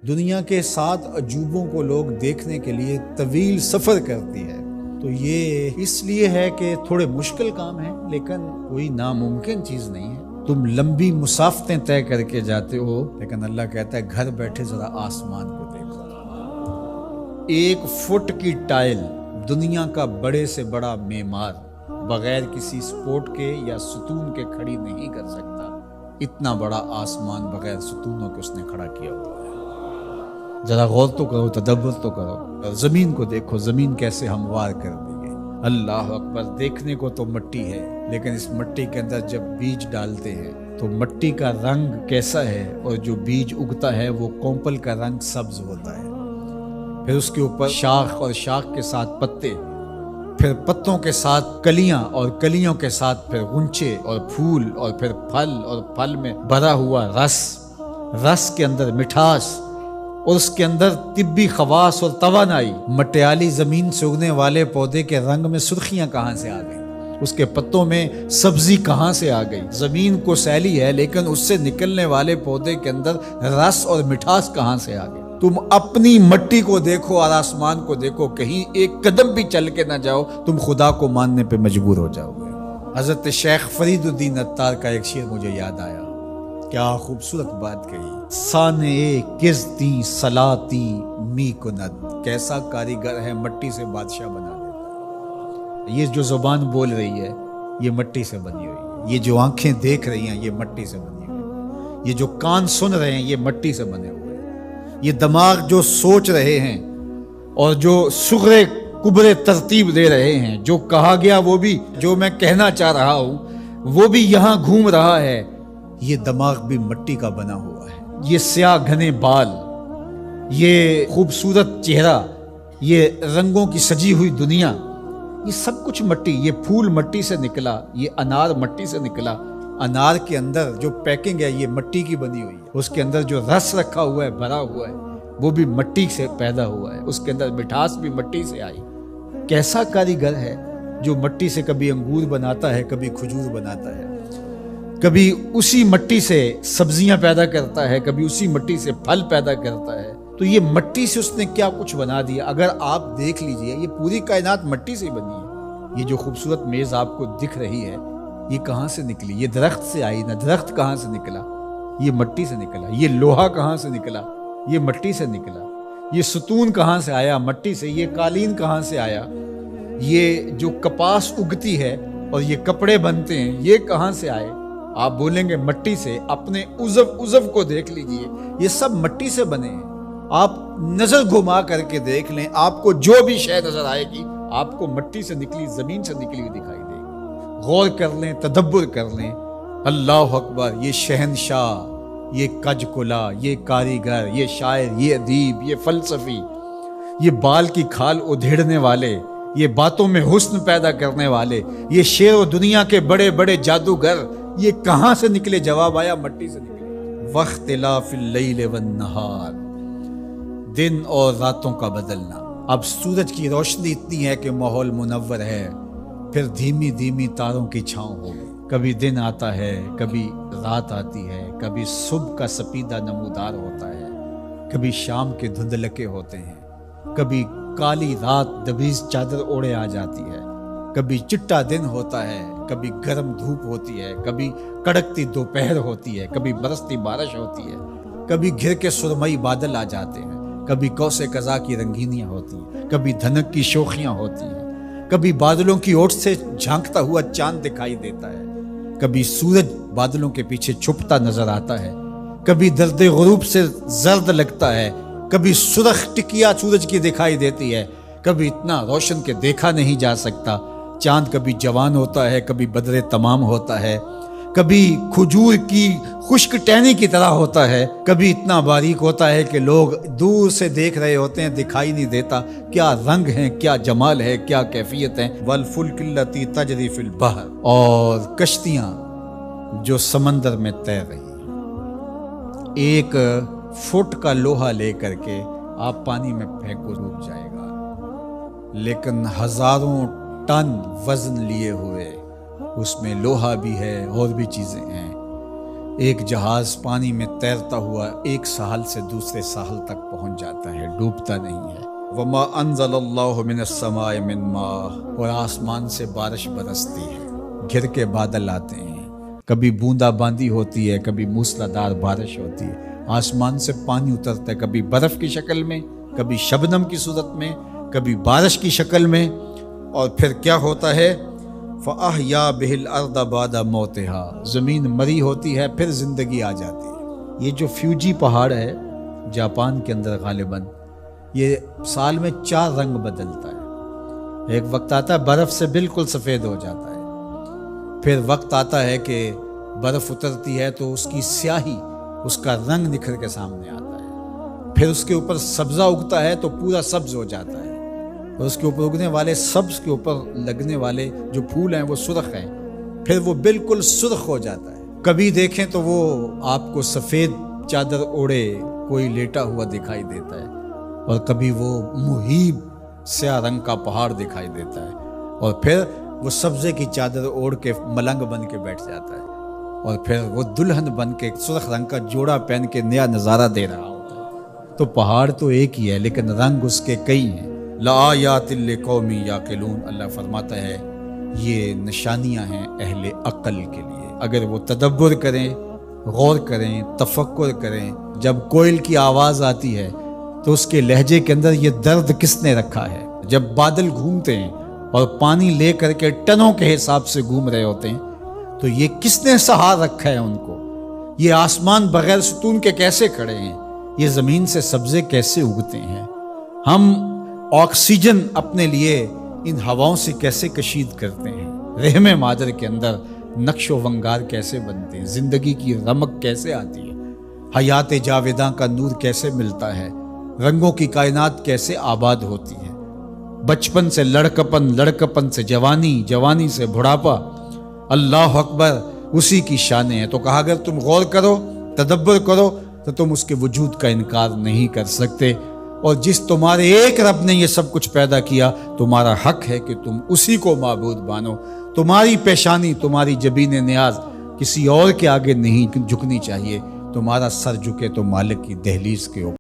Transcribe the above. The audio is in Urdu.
دنیا کے 7 عجوبوں کو لوگ دیکھنے کے لیے طویل سفر کرتی ہے، تو یہ اس لیے ہے کہ تھوڑے مشکل کام ہیں، لیکن کوئی ناممکن چیز نہیں ہے۔ تم لمبی مسافتیں طے کر کے جاتے ہو، لیکن اللہ کہتا ہے گھر بیٹھے ذرا آسمان کو دیکھو۔ 1 فٹ کی ٹائل دنیا کا بڑے سے بڑا معمار بغیر کسی سپورٹ کے یا ستون کے کھڑی نہیں کر سکتا۔ اتنا بڑا آسمان بغیر ستونوں کے اس نے کھڑا کیا ہوا ہے۔ ذرا غور تو کرو، تدبر تو کرو، زمین کو دیکھو، زمین کیسے ہموار کر دی گئی۔ اللہ اکبر، دیکھنے کو تو مٹی ہے، لیکن اس مٹی کے اندر جب بیج ڈالتے ہیں تو مٹی کا رنگ کیسا ہے، اور جو بیج اگتا ہے وہ کونپل کا رنگ سبز ہوتا ہے۔ پھر اس کے اوپر شاخ، اور شاخ کے ساتھ پتے، پھر پتوں کے ساتھ کلیاں، اور کلیوں کے ساتھ پھر غنچے اور پھول، اور پھر پھل، اور پھل میں بھرا ہوا رس، رس کے اندر مٹھاس، اور اس کے اندر طبی خواص اور توانائی۔ مٹیالی زمین سے اگنے والے پودے کے رنگ میں سرخیاں کہاں سے آ گئیں؟ اس کے پتوں میں سبزی کہاں سے آ گئی؟ زمین کو سیلی ہے، لیکن اس سے نکلنے والے پودے کے اندر رس اور مٹھاس کہاں سے آ گئی؟ تم اپنی مٹی کو دیکھو اور آسمان کو دیکھو، کہیں ایک قدم بھی چل کے نہ جاؤ، تم خدا کو ماننے پہ مجبور ہو جاؤ گے۔ حضرت شیخ فرید الدین عطار کا ایک شعر مجھے یاد آیا، کیا خوبصورت بات کہی۔ سانئے کزتی سلاتی می کند، کیسا کاریگر ہے، مٹی سے بادشاہ بنا دیتا ہے۔ یہ جو زبان بول رہی ہے یہ مٹی سے بنی ہوئی ہے، یہ جو آنکھیں دیکھ رہی ہیں یہ مٹی سے بنی ہوئی ہے، یہ جو کان سن رہے ہیں یہ مٹی سے بنے ہوئے ہیں، یہ دماغ جو سوچ رہے ہیں اور جو صغرے کبرے ترتیب دے رہے ہیں، جو کہا گیا وہ بھی، جو میں کہنا چاہ رہا ہوں وہ بھی یہاں گھوم رہا ہے، یہ دماغ بھی مٹی کا بنا ہوا ہے۔ یہ سیاہ گھنے بال، یہ خوبصورت چہرہ، یہ رنگوں کی سجی ہوئی دنیا، یہ سب کچھ مٹی۔ یہ پھول مٹی سے نکلا، یہ انار مٹی سے نکلا۔ انار کے اندر جو پیکنگ ہے یہ مٹی کی بنی ہوئی ہے، اس کے اندر جو رس رکھا ہوا ہے، بھرا ہوا ہے، وہ بھی مٹی سے پیدا ہوا ہے، اس کے اندر مٹھاس بھی مٹی سے آئی۔ کیسا کاریگر ہے جو مٹی سے کبھی انگور بناتا ہے، کبھی کھجور بناتا ہے، کبھی اسی مٹی سے سبزیاں پیدا کرتا ہے، کبھی اسی مٹی سے پھل پیدا کرتا ہے۔ تو یہ مٹی سے اس نے کیا کچھ بنا دیا۔ اگر آپ دیکھ لیجئے یہ پوری کائنات مٹی سے بنی ہے۔ یہ جو خوبصورت میز آپ کو دکھ رہی ہے یہ کہاں سے نکلی؟ یہ درخت سے آئی نہ، درخت کہاں سے نکلا؟ یہ مٹی سے نکلا۔ یہ لوہا کہاں سے نکلا؟ یہ مٹی سے نکلا۔ یہ ستون کہاں سے آیا؟ مٹی سے۔ یہ قالین کہاں سے آیا؟ یہ جو کپاس اگتی ہے اور یہ کپڑے بنتے ہیں یہ کہاں سے آئے؟ آپ بولیں گے مٹی سے۔ اپنے عضو کو دیکھ لیجئے، یہ سب مٹی سے بنے ہیں۔ آپ نظر گھما کر کے دیکھ لیں، آپ کو جو بھی شے نظر آئے گی آپ کو مٹی سے نکلی، زمین سے نکلی ہوئی دکھائی دے گی۔ غور کر لیں، تدبر کر لیں۔ اللہ اکبر، یہ شہنشاہ، یہ کج کلا، یہ کاریگر، یہ شاعر، یہ ادیب، یہ فلسفی، یہ بال کی کھال ادھیڑنے والے، یہ باتوں میں حسن پیدا کرنے والے، یہ شعر و دنیا کے بڑے بڑے جادوگر، یہ کہاں سے نکلے؟ جواب آیا مٹی سے نکلے۔ واختلاف اللیل والنہار، دن اور راتوں کا بدلنا۔ اب سورج کی روشنی اتنی ہے کہ ماحول منور ہے، پھر دھیمی دھیمی تاروں کی چھاؤں ہوگی۔ کبھی دن آتا ہے، کبھی رات آتی ہے، کبھی صبح کا سپیدہ نمودار ہوتا ہے، کبھی شام کے دھندلکے ہوتے ہیں، کبھی کالی رات دبیز چادر اوڑے آ جاتی ہے، کبھی چٹا دن ہوتا ہے، کبھی گرم دھوپ ہوتی ہے، کبھی کڑکتی دوپہر ہوتی ہے، کبھی برستی بارش ہوتی ہے، کبھی گھر کے سرمئی بادل آ جاتے ہیں، کبھی کوسے قضا کی رنگینیاں ہوتی ہیں، کبھی دھنک کی شوخیاں ہوتی ہیں، کبھی بادلوں کی اوٹ سے جھانکتا ہوا چاند دکھائی دیتا ہے، کبھی سورج بادلوں کے پیچھے چھپتا نظر آتا ہے، کبھی درد غروب سے زرد لگتا ہے، کبھی سرخ ٹکیا سورج کی دکھائی دیتی ہے، کبھی اتنا روشن کہ دیکھا نہیں جا سکتا۔ چاند کبھی جوان ہوتا ہے، کبھی بدر تمام ہوتا ہے، کبھی کھجور کی خشک ٹہنی کی طرح ہوتا ہے، کبھی اتنا باریک ہوتا ہے کہ لوگ دور سے دیکھ رہے ہوتے ہیں، دکھائی نہیں دیتا۔ کیا رنگ ہیں، کیا جمال ہے، کیا کیفیت ہے۔ والفلک التی تجری فی البحر، اور کشتیاں جو سمندر میں تیر رہی ہیں۔ 1 فٹ کا لوہا لے کر کے آپ پانی میں پھینکو ڈوب جائے گا، لیکن ہزاروں ٹن وزن لیے ہوئے اس میں لوہا بھی ہے اور بھی چیزیں ہیں، ایک جہاز پانی میں تیرتا ہوا ایک ساحل سے دوسرے ساحل تک پہنچ جاتا ہے، ڈوبتا نہیں ہے۔ وما انزل اللہ من السماء من ماء، اور آسمان سے بارش برستی ہے، گھر کے بادل آتے ہیں، کبھی بوندا باندی ہوتی ہے، کبھی موسلادھار بارش ہوتی ہے، آسمان سے پانی اترتا ہے، کبھی برف کی شکل میں، کبھی شبنم کی صورت میں، کبھی بارش کی شکل میں، اور پھر کیا ہوتا ہے؟ فَأَحْيَا بِهِ الْأَرْضَ بَعْدَ مَوْتِهَا، زمین مری ہوتی ہے پھر زندگی آ جاتی ہے۔ یہ جو فیوجی پہاڑ ہے جاپان کے اندر غالباً، یہ سال میں 4 رنگ بدلتا ہے۔ ایک وقت آتا ہے برف سے بالکل سفید ہو جاتا ہے، پھر وقت آتا ہے کہ برف اترتی ہے تو اس کی سیاہی، اس کا رنگ نکھر کے سامنے آتا ہے، پھر اس کے اوپر سبزہ اگتا ہے تو پورا سبز ہو جاتا ہے، اور اس کے اوپر اگنے والے سبز کے اوپر لگنے والے جو پھول ہیں وہ سرخ ہیں، پھر وہ بالکل سرخ ہو جاتا ہے۔ کبھی دیکھیں تو وہ آپ کو سفید چادر اوڑے کوئی لیٹا ہوا دکھائی دیتا ہے، اور کبھی وہ مہیب سیاہ رنگ کا پہاڑ دکھائی دیتا ہے، اور پھر وہ سبزے کی چادر اوڑھ کے ملنگ بن کے بیٹھ جاتا ہے، اور پھر وہ دلہن بن کے سرخ رنگ کا جوڑا پہن کے نیا نظارہ دے رہا ہوتا ہے۔ تو پہاڑ تو ایک ہی ہے لیکن رنگ اس کے کئی ہیں۔ لآیات لقوم یعقلون، اللہ فرماتا ہے یہ نشانیاں ہیں اہل عقل کے لیے، اگر وہ تدبر کریں، غور کریں، تفکر کریں۔ جب کوئل کی آواز آتی ہے تو اس کے لہجے کے اندر یہ درد کس نے رکھا ہے؟ جب بادل گھومتے ہیں اور پانی لے کر کے ٹنوں کے حساب سے گھوم رہے ہوتے ہیں تو یہ کس نے سہار رکھا ہے ان کو؟ یہ آسمان بغیر ستون کے کیسے کھڑے ہیں؟ یہ زمین سے سبزے کیسے اگتے ہیں؟ ہم آکسیجن اپنے لیے ان ہواؤں سے کیسے کشید کرتے ہیں؟ رحم مادر کے اندر نقش و ونگار کیسے بنتے ہیں؟ زندگی کی رمق کیسے آتی ہے؟ حیات جاویداں کا نور کیسے ملتا ہے؟ رنگوں کی کائنات کیسے آباد ہوتی ہے؟ بچپن سے لڑکپن، لڑکپن سے جوانی، جوانی سے بڑھاپا، اللہ اکبر، اسی کی شانیں ہیں۔ تو کہا اگر تم غور کرو، تدبر کرو تو تم اس کے وجود کا انکار نہیں کر سکتے، اور جس تمہارے ایک رب نے یہ سب کچھ پیدا کیا، تمہارا حق ہے کہ تم اسی کو معبود مانو۔ تمہاری پیشانی، تمہاری جبین نیاز کسی اور کے آگے نہیں جھکنی چاہیے، تمہارا سر جھکے تو مالک کی دہلیز کے اوپر۔